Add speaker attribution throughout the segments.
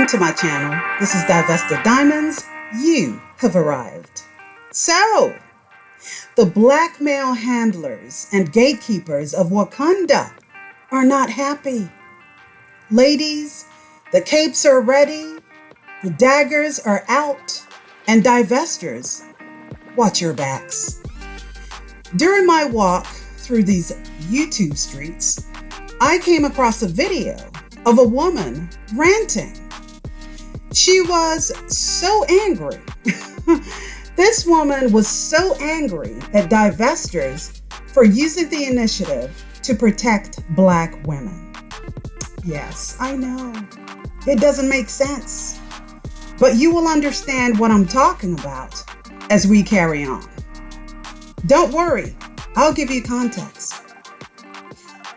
Speaker 1: to my channel. This is Divested Diamonds. You have arrived. So, the blackmail handlers and gatekeepers of Wakanda are not happy. Ladies, the capes are ready, the daggers are out, and divestors, watch your backs. During my walk through these YouTube streets, I came across a video of a woman ranting. She was so angry. This woman was so angry at divestors for using the initiative to protect Black women. Yes, I know. It doesn't make sense. But you will understand what I'm talking about as we carry on. Don't worry, I'll give you context.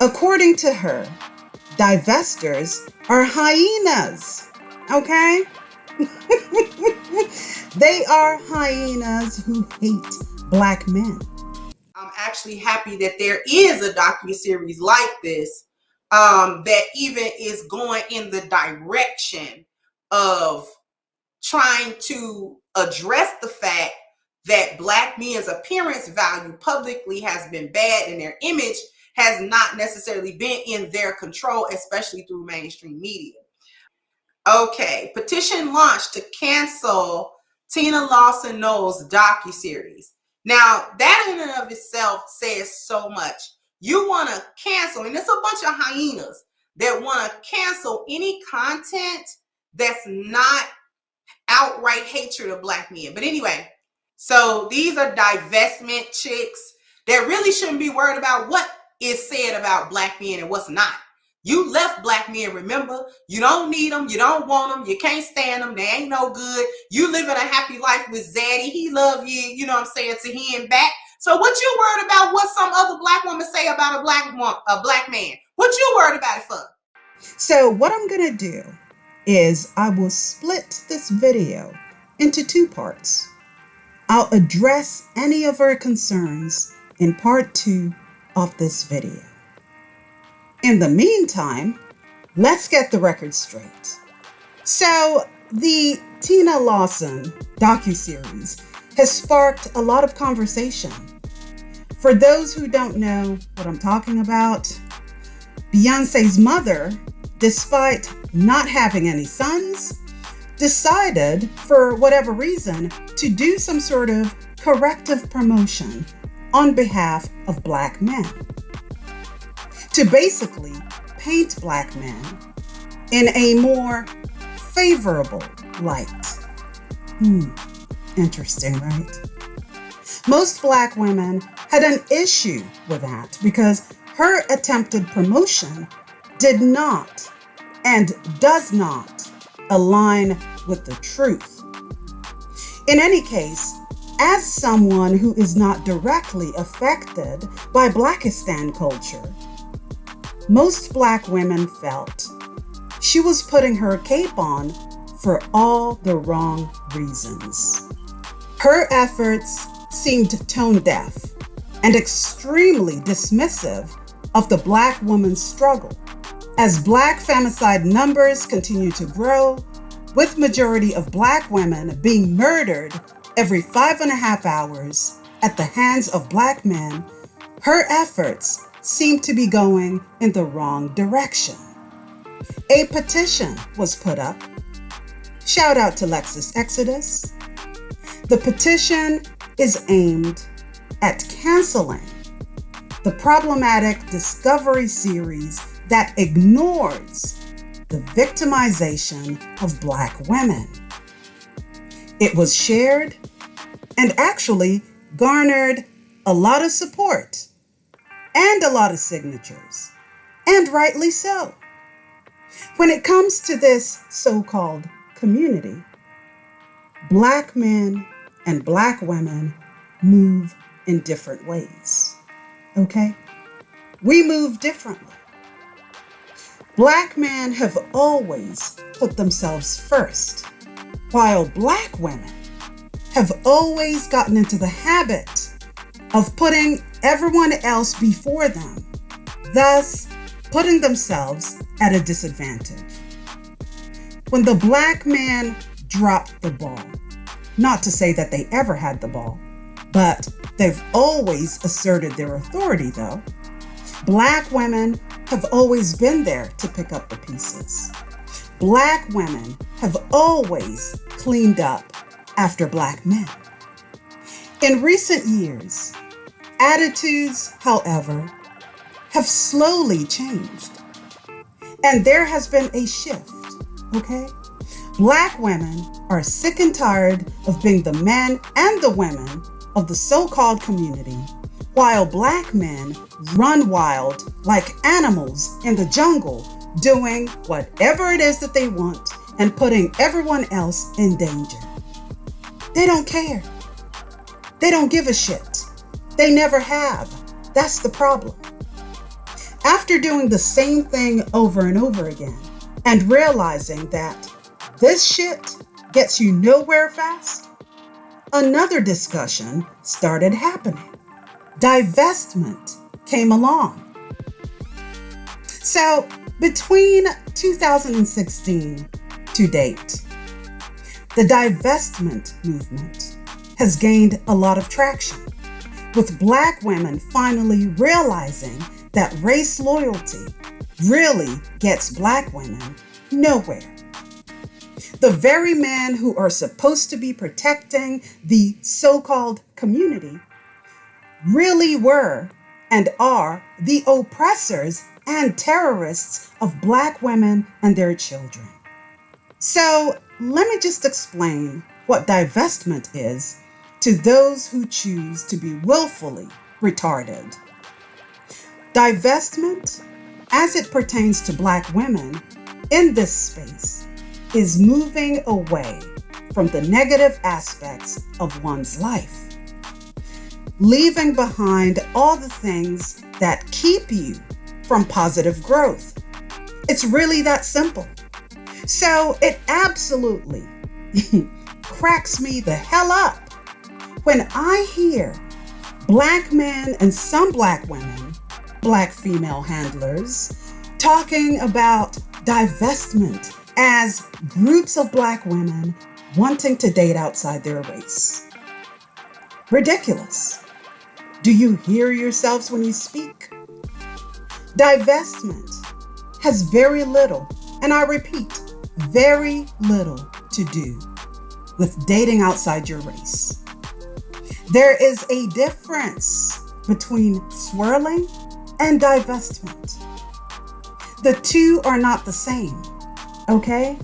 Speaker 1: According to her, divestors are hyenas, okay? They are hyenas who hate Black men.
Speaker 2: I'm actually happy that there is a docu-series like this that even is going in the direction of trying to address the fact that Black men's appearance value publicly has been bad and their image has not necessarily been in their control, especially through mainstream media. Okay, petition launched to cancel Lawson Knowles docu-series. Now, that in and of itself says so much. You want to cancel, and there's a bunch of hyenas that want to cancel any content that's not outright hatred of Black men. But anyway, so these are divestment chicks that really shouldn't be worried about what is said about Black men and what's not. You left Black men, remember? You don't need them. You don't want them. You can't stand them. They ain't no good. You living a happy life with Zaddy. He love you, you know what I'm saying, to him back. So what you worried about what some other Black woman say about a Black man? What you worried about it for?
Speaker 1: So what I'm going to do is I will split this video into two parts. I'll address any of our concerns in part 2 of this video. In the meantime, let's get the record straight. So, the Lawson docu-series has sparked a lot of conversation. For those who don't know what I'm talking about, Beyonce's mother, despite not having any sons, decided, for whatever reason, to do some sort of corrective promotion on behalf of Black men. To basically paint Black men in a more favorable light. Interesting, right? Most Black women had an issue with that because her attempted promotion did not and does not align with the truth. In any case, as someone who is not directly affected by Blackistan culture, most Black women felt she was putting her cape on for all the wrong reasons. Her efforts seemed tone deaf and extremely dismissive of the Black woman's struggle. As Black femicide numbers continue to grow, with majority of Black women being murdered every 5.5 hours at the hands of Black men, her efforts seem to be going in the wrong direction. A petition was put up. Shout out to Lexus Exodus. The petition is aimed at canceling the problematic Discovery series that ignores the victimization of Black women. It was shared and actually garnered a lot of support and a lot of signatures, and rightly so. When it comes to this so-called community, Black men and Black women move in different ways, okay? We move differently. Black men have always put themselves first, while Black women have always gotten into the habit of putting everyone else before them, thus putting themselves at a disadvantage. when the black man dropped the ball. Not to say that they ever had the ball, but they've always asserted their authority though. Black women have always been there to pick up the pieces. Black women have always cleaned up after black men. In recent years, attitudes, however, have slowly changed. And there has been a shift, okay? Black women are sick and tired of being the men and the women of the so-called community, while black men run wild like animals in the jungle, doing whatever it is that they want and putting everyone else in danger. They don't care. They don't give a shit. They never have. That's the problem. After doing the same thing over and over again and realizing that this shit gets you nowhere fast, another discussion started happening. Divestment came along. So between 2016 to date, the divestment movement has gained a lot of traction, with black women finally realizing that race loyalty really gets black women nowhere. The very men who are supposed to be protecting the so-called community really were and are the oppressors and terrorists of black women and their children. So let me just explain what divestment is to those who choose to be willfully retarded. Divestment, as it pertains to black women in this space, is moving away from the negative aspects of one's life, leaving behind all the things that keep you from positive growth. It's really that simple. So it absolutely cracks me the hell up when I hear black men and some black women, black female handlers, talking about divestment as groups of black women wanting to date outside their race. Ridiculous. Do you hear yourselves when you speak? Divestment has very little, and I repeat, very little to do with dating outside your race. There is a difference between swirling and divestment. The two are not the same, okay?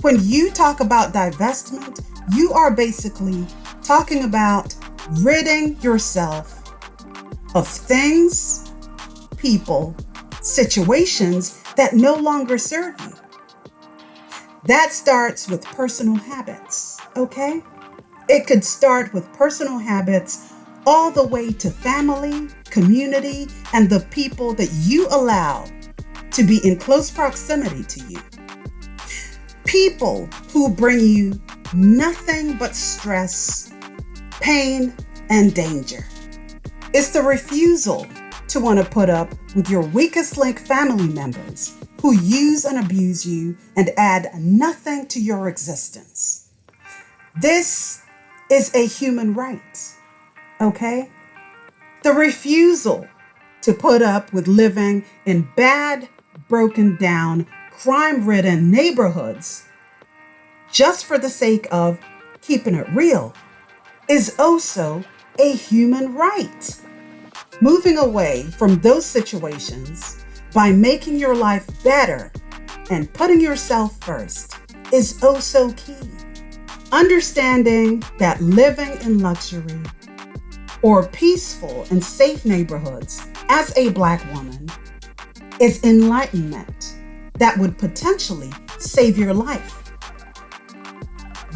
Speaker 1: When you talk about divestment, you are basically talking about ridding yourself of things, people, situations that no longer serve you. That starts with personal habits, okay? It could start with personal habits all the way to family, community, and the people that you allow to be in close proximity to you. People who bring you nothing but stress, pain, and danger. It's the refusal to want to put up with your weakest link family members who use and abuse you and add nothing to your existence. This is a human right, okay? The refusal to put up with living in bad, broken down, crime-ridden neighborhoods just for the sake of keeping it real is also a human right. Moving away from those situations by making your life better and putting yourself first is oh so key. Understanding that living in luxury or peaceful and safe neighborhoods as a black woman is enlightenment that would potentially save your life.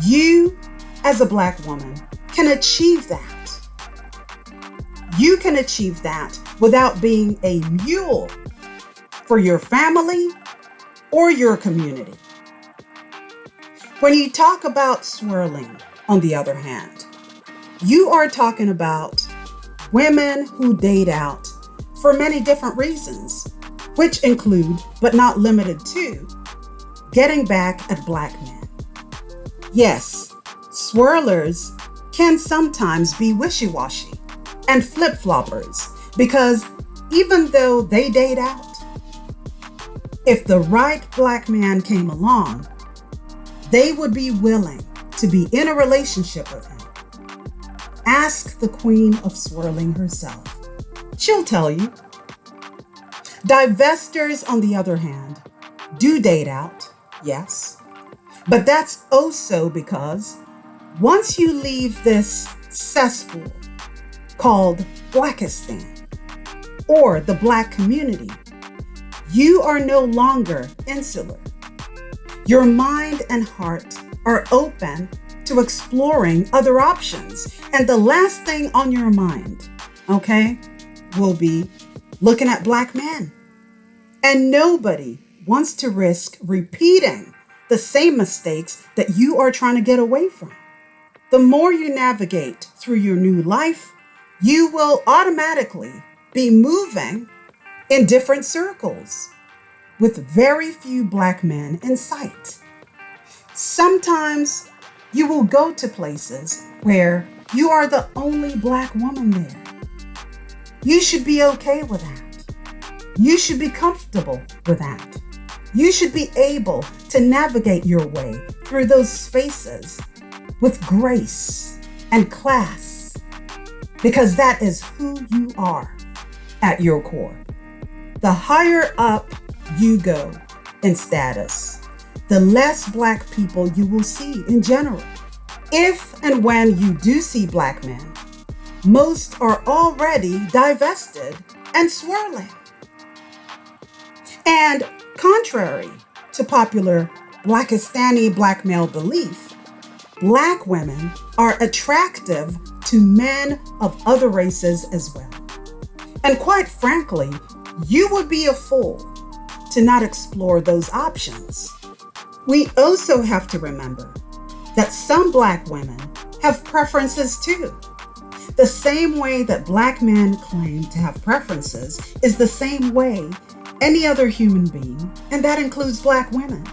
Speaker 1: You, as a black woman, can achieve that. You can achieve that without being a mule for your family or your community. When you talk about swirling, on the other hand, you are talking about women who date out for many different reasons, which include, but not limited to, getting back at black men. Yes, swirlers can sometimes be wishy-washy and flip-floppers because even though they date out, if the right black man came along, they would be willing to be in a relationship with him. Ask the queen of swirling herself. She'll tell you. Divestors, on the other hand, do date out, yes. But that's also because once you leave this cesspool called Blackistan or the black community, you are no longer insular. Your mind and heart are open to exploring other options. And the last thing on your mind, okay, will be looking at black men. And nobody wants to risk repeating the same mistakes that you are trying to get away from. The more you navigate through your new life, you will automatically be moving in different circles with very few black men in sight. Sometimes you will go to places where you are the only black woman there. You should be okay with that. You should be comfortable with that. You should be able to navigate your way through those spaces with grace and class, because that is who you are at your core. The higher up you go in status, the less black people you will see in general. If and when you do see black men, most are already divested and swirling. And contrary to popular Blackistani black male belief, black women are attractive to men of other races as well. And quite frankly, you would be a fool to not explore those options. We also have to remember that some black women have preferences too. The same way that black men claim to have preferences is the same way any other human being, and that includes black women,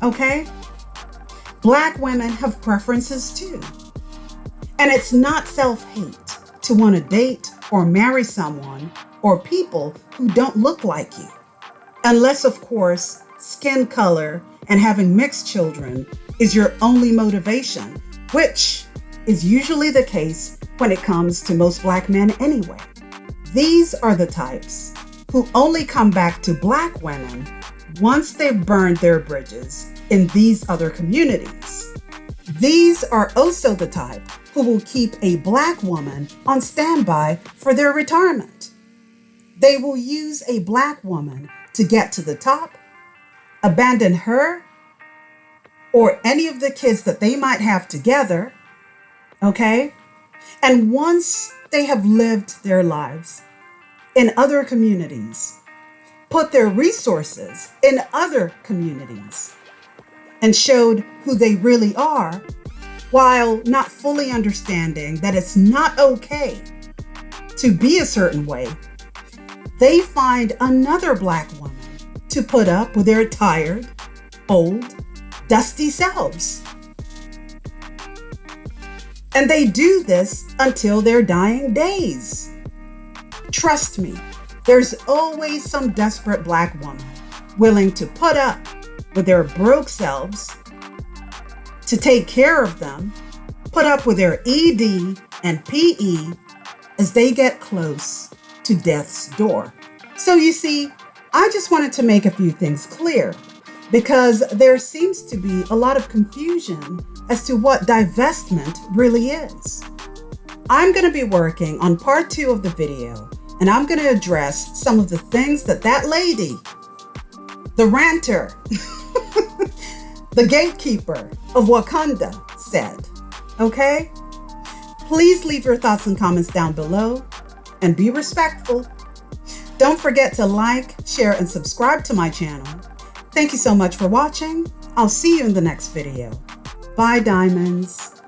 Speaker 1: okay? Black women have preferences too. And it's not self-hate to want to date or marry someone or people who don't look like you. Unless, of course, skin color and having mixed children is your only motivation, which is usually the case when it comes to most black men anyway. These are the types who only come back to black women once they've burned their bridges in these other communities. These are also the type who will keep a black woman on standby for their retirement. They will use a black woman to get to the top, abandon her or any of the kids that they might have together, okay? And once they have lived their lives in other communities, put their resources in other communities, and showed who they really are, while not fully understanding that it's not okay to be a certain way, they find another black woman to put up with their tired, old, dusty selves. And they do this until their dying days. Trust me, there's always some desperate black woman willing to put up with their broke selves, to take care of them, put up with their ED and PE as they get close to death's door. So you see, I just wanted to make a few things clear because there seems to be a lot of confusion as to what divestment really is. I'm going to be working on part 2 of the video, and I'm going to address some of the things that lady, the ranter, the gatekeeper of Wakanda said, okay? Please leave your thoughts and comments down below and be respectful. Don't forget to like, share, and subscribe to my channel. Thank you so much for watching. I'll see you in the next video. Bye, diamonds.